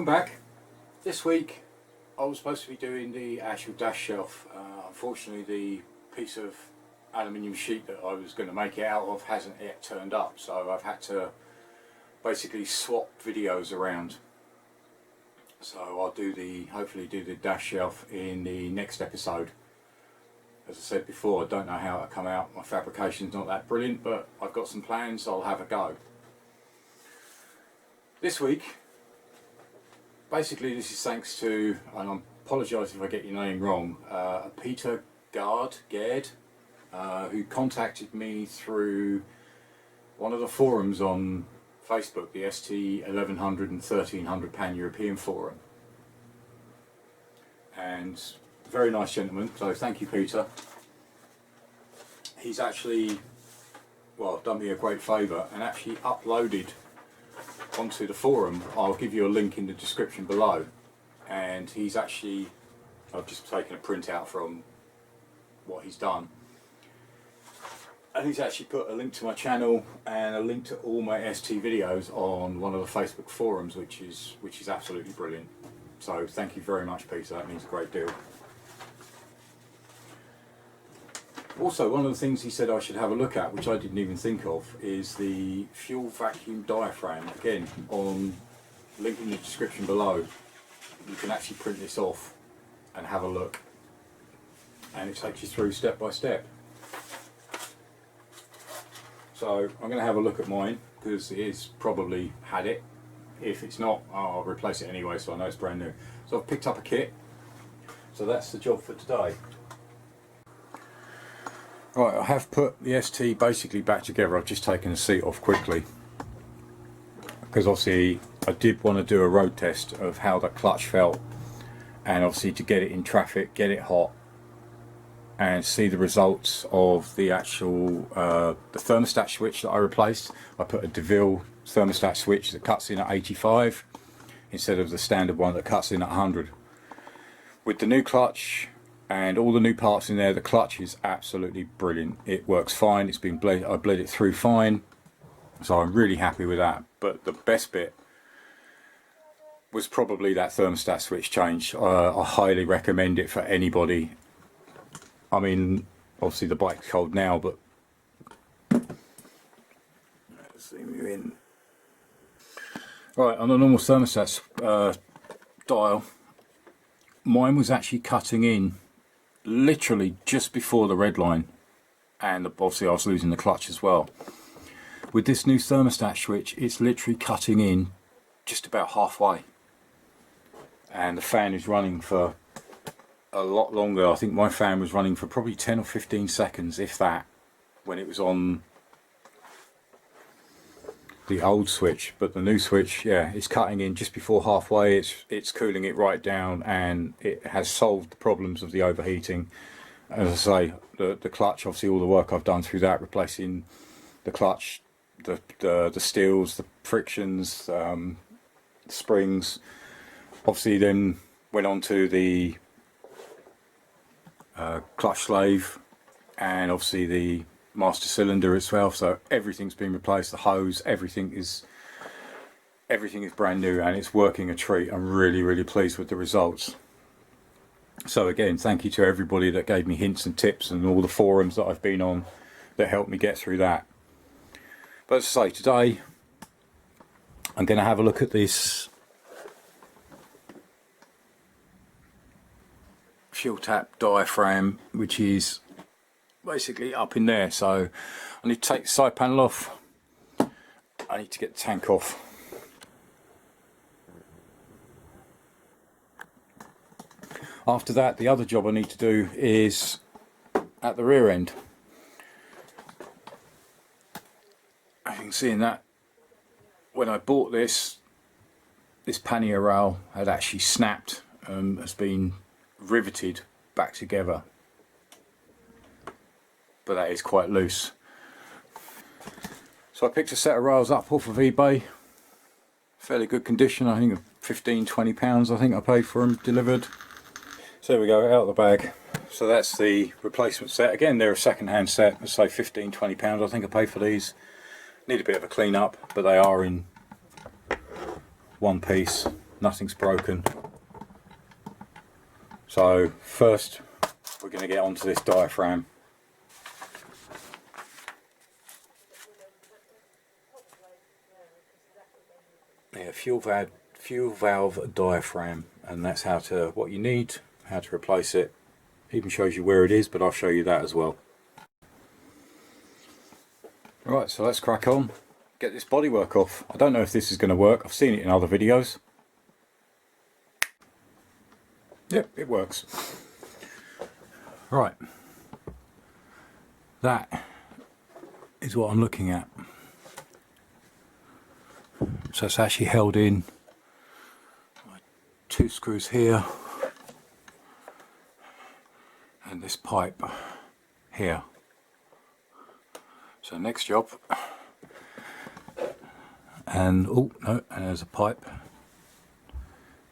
back. This week I was supposed to be doing the actual dash shelf. Unfortunately the piece of aluminium sheet that I was going to make it out of hasn't yet turned up, so I've had to basically swap videos around. So I'll hopefully do the dash shelf in the next episode. As I said before, I don't know how it'll come out. My fabrication's not that brilliant, but I've got some plans, so I'll have a go. This week, basically this is thanks to, and I apologise if I get your name wrong, Peter Gard, who contacted me through one of the forums on Facebook, the ST1100 and 1300 Pan-European forum. And very nice gentleman, so thank you, Peter. He's actually, well, done me a great favour and actually uploaded onto the forum. I'll give you a link in the description below. And he's actually, I've just taken a print out from what he's done. And he's actually put a link to my channel and a link to all my ST videos on one of the Facebook forums, which is absolutely brilliant. So thank you very much, Peter, that means a great deal. Also, one of the things he said I should have a look at, which I didn't even think of, is the fuel vacuum diaphragm. Again, on link in the description below, you can actually print this off and have a look, and it takes you through step by step. So I'm going to have a look at mine, because it is probably had it. If it's not, I'll replace it anyway, so I know it's brand new. So I've picked up a kit, so that's the job for today. Right, I have put the ST basically back together. I've just taken the seat off quickly, because obviously I did want to do a road test of how the clutch felt, and obviously to get it in traffic, get it hot, and see the results of the actual the thermostat switch that I replaced. I put a DeVille thermostat switch that cuts in at 85 instead of the standard one that cuts in at 100. With the new clutch and all the new parts in there, the clutch is absolutely brilliant. It works fine. It's been bled, I bled it through fine, so I'm really happy with that. But the best bit was probably that thermostat switch change. I highly recommend it for anybody. I mean, obviously the bike's cold now, but let's zoom you in. Right, on a normal thermostat dial, mine was actually cutting in literally just before the red line, and obviously I was losing the clutch as well. With this new thermostat switch, it's literally cutting in just about halfway, and the fan is running for a lot longer. I think my fan was running for probably 10 or 15 seconds, if that, when it was on the old switch. But the new switch, yeah, it's cutting in just before halfway. It's cooling it right down, and it has solved the problems of the overheating. As I say, the clutch, obviously all the work I've done through that, replacing the clutch, the steels, the frictions, springs, obviously then went on to the clutch slave, and obviously the master cylinder as well. So everything's been replaced, the hose, everything is brand new, and it's working a treat. I'm really pleased with the results. So again, thank you to everybody that gave me hints and tips, and all the forums that I've been on that helped me get through that. But as I say, today I'm going to have a look at this fuel tap diaphragm, which is basically up in there. So I need to take the side panel off, I need to get the tank off. After that, the other job I need to do is at the rear end. As you can see in that, when I bought this pannier rail had actually snapped and has been riveted back together, but that is quite loose. So I picked a set of rails up off of eBay, fairly good condition. I think £15–20 I think I paid for them delivered. So there we go, out of the bag. So that's the replacement set. Again, they're a second-hand set. Let's say £15–20 I think I paid for these. Need a bit of a clean up, but they are in one piece. nothing's broken. So first we're going to get onto this diaphragm. Yeah, fuel valve diaphragm, and that's what you need, how to replace it. Even shows you where it is, but I'll show you that as well. Right, so let's crack on, get this bodywork off. I don't know if this is going to work. I've seen it in other videos. Yep, it works. Right, that is what I'm looking at. So it's actually held in by 2 screws here and this pipe here. So next job, and oh no, and there's a pipe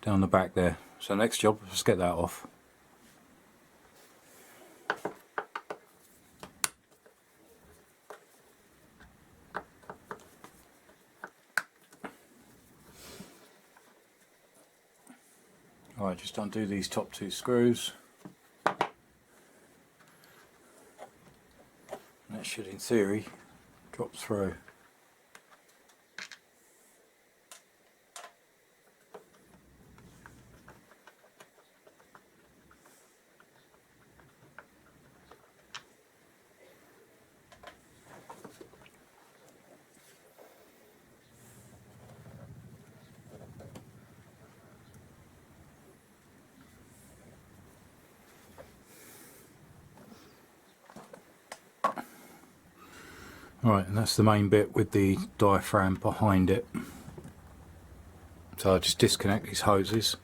down the back there. So next job, let's get that off. Alright, just undo these top 2 screws. That should, in theory, drop through. Right, and that's the main bit with the diaphragm behind it. So I'll just disconnect these hoses.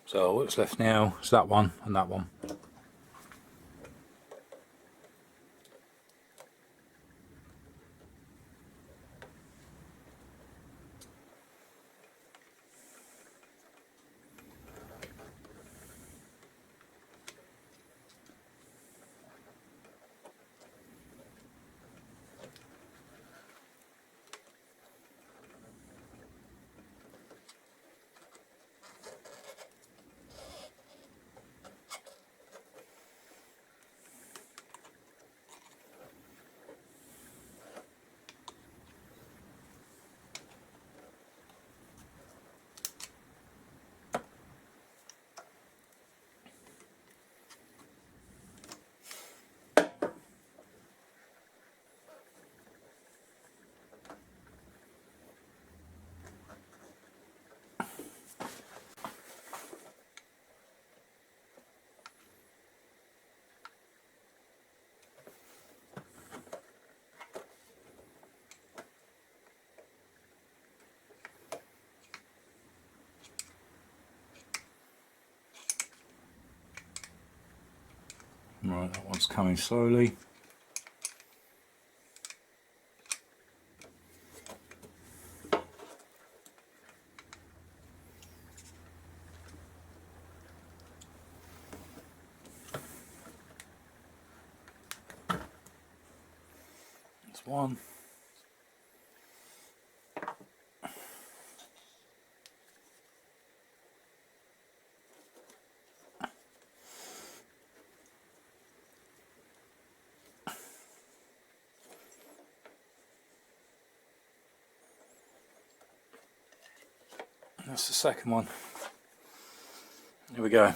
So what's left now is that one and that one. Right, that one's coming slowly. That's one. That's the second one. Here we go.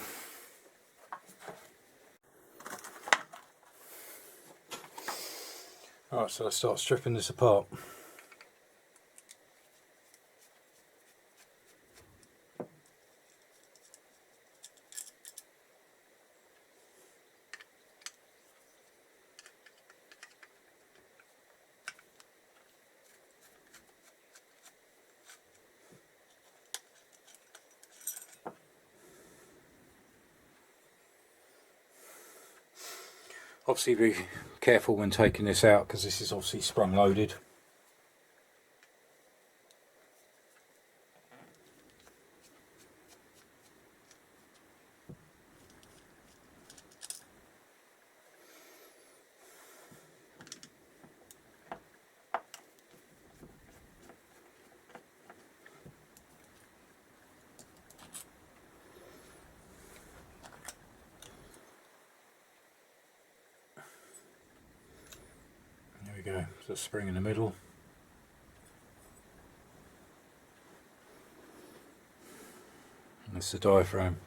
Alright, so let's start stripping this apart. Obviously be careful when taking this out because this is obviously sprung loaded. There we go, so spring in the middle. And that's the diaphragm.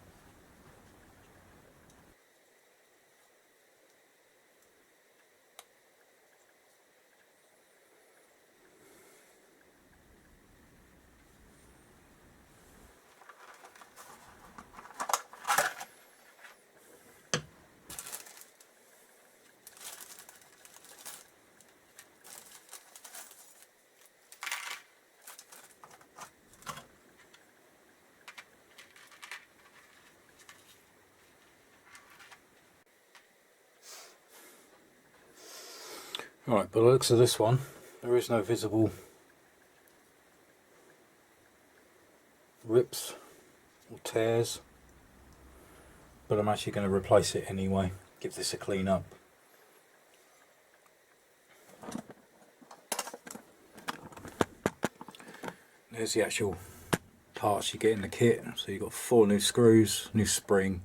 Right, by the looks of this one, there is no visible rips or tears, but I'm actually going to replace it anyway, give this a clean up. There's the actual parts you get in the kit. So you've got 4 new screws, new spring,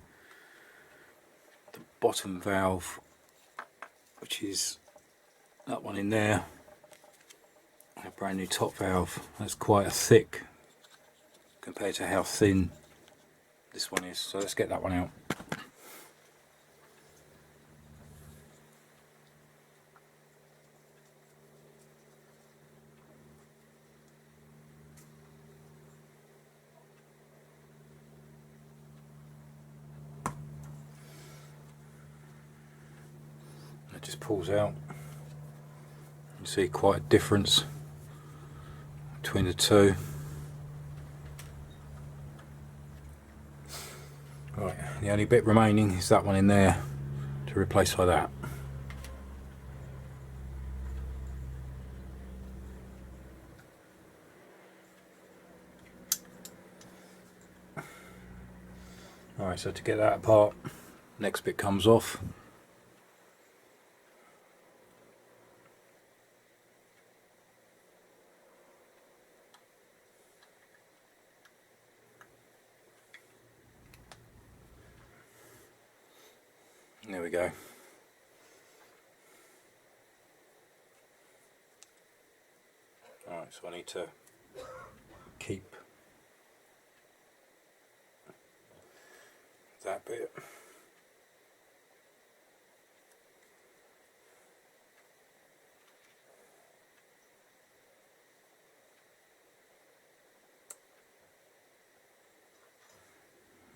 the bottom valve, which is that one in there, and a brand new top valve. That's quite a thick compared to how thin this one is, so let's get that one out. It just pulls out. You see quite a difference between the two. Right, the only bit remaining is that one in there to replace like that. Alright, so to get that apart, next bit comes off. There we go. Alright, so I need to keep that bit.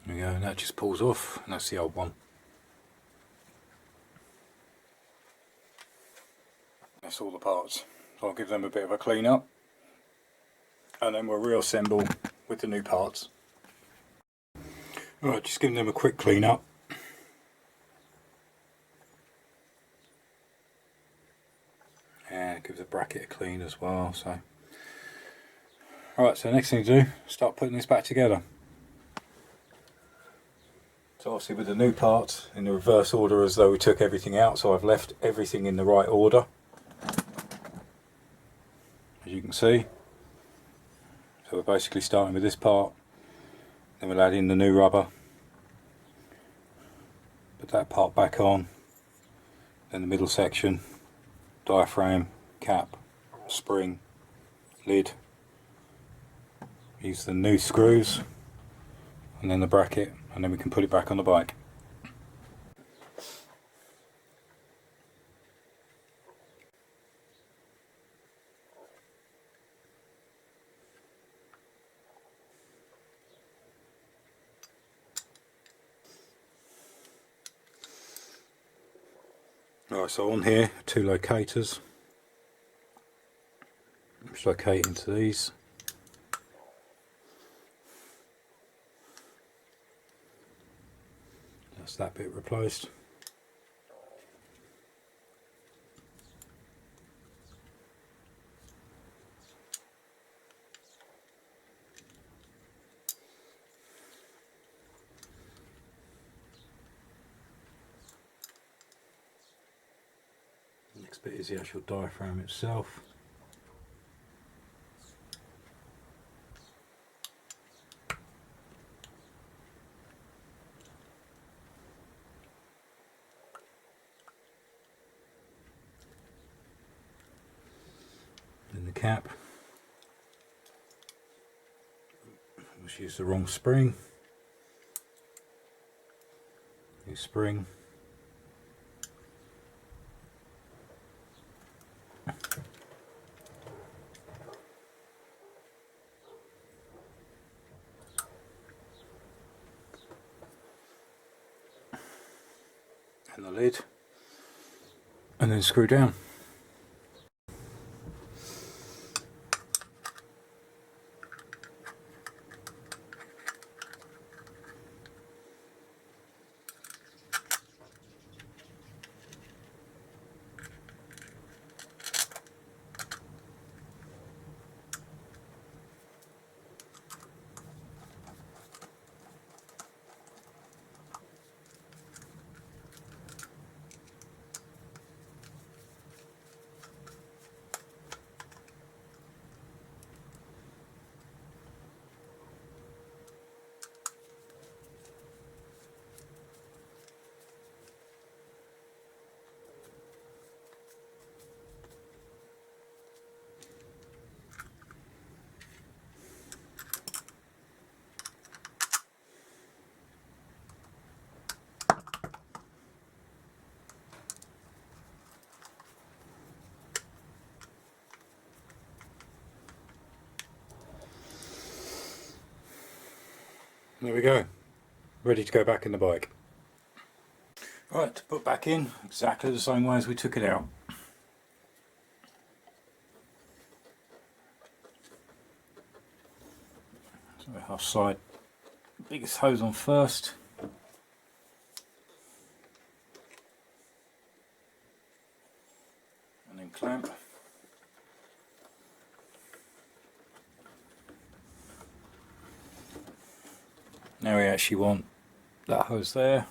There we go, and that just pulls off, and that's the old one. That's all the parts. So I'll give them a bit of a clean up, and then we'll reassemble with the new parts. Alright, just giving them a quick clean up. And give the bracket a clean as well. So, alright, so next thing to do, start putting this back together. So obviously with the new parts in the reverse order as though we took everything out, so I've left everything in the right order, as you can see. So we're basically starting with this part, then we'll add in the new rubber, put that part back on, then the middle section, diaphragm, cap, spring, lid, use the new screws, and then the bracket, and then we can put it back on the bike. Alright, so on here, 2 locators, which locate into these. That's that bit replaced. next bit is the actual diaphragm itself. Then the cap, which used the wrong spring. New spring. And the lid, and then screw down. There we go, ready to go back in the bike. Right, to put back in exactly the same way as we took it out. So I'll slide the biggest hose on first. And then clamp. Now we actually want that hose there.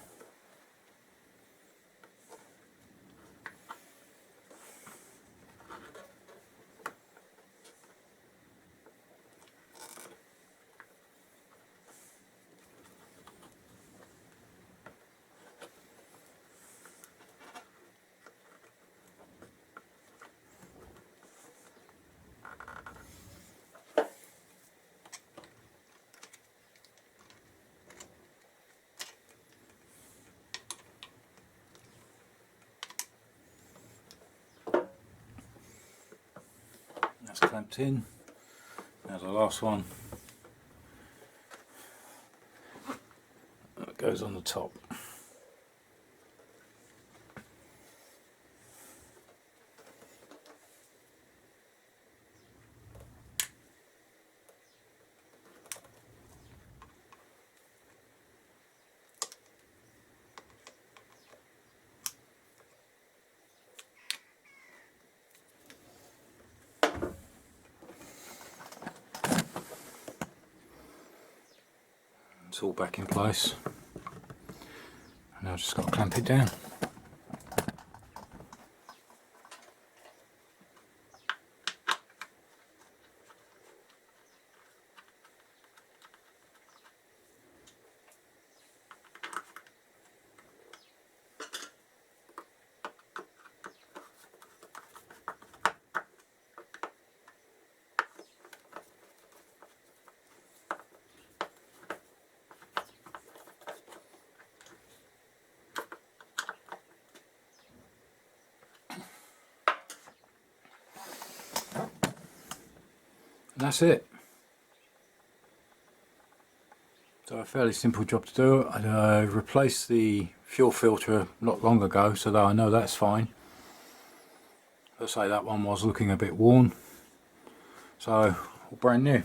That's clamped in. Now the last one that goes on the top. It's all back in place. And now I've just got to clamp it down. And that's it. So a fairly simple job to do. I replaced the fuel filter not long ago, so that I know that's fine. Let's say that one was looking a bit worn, so all brand new.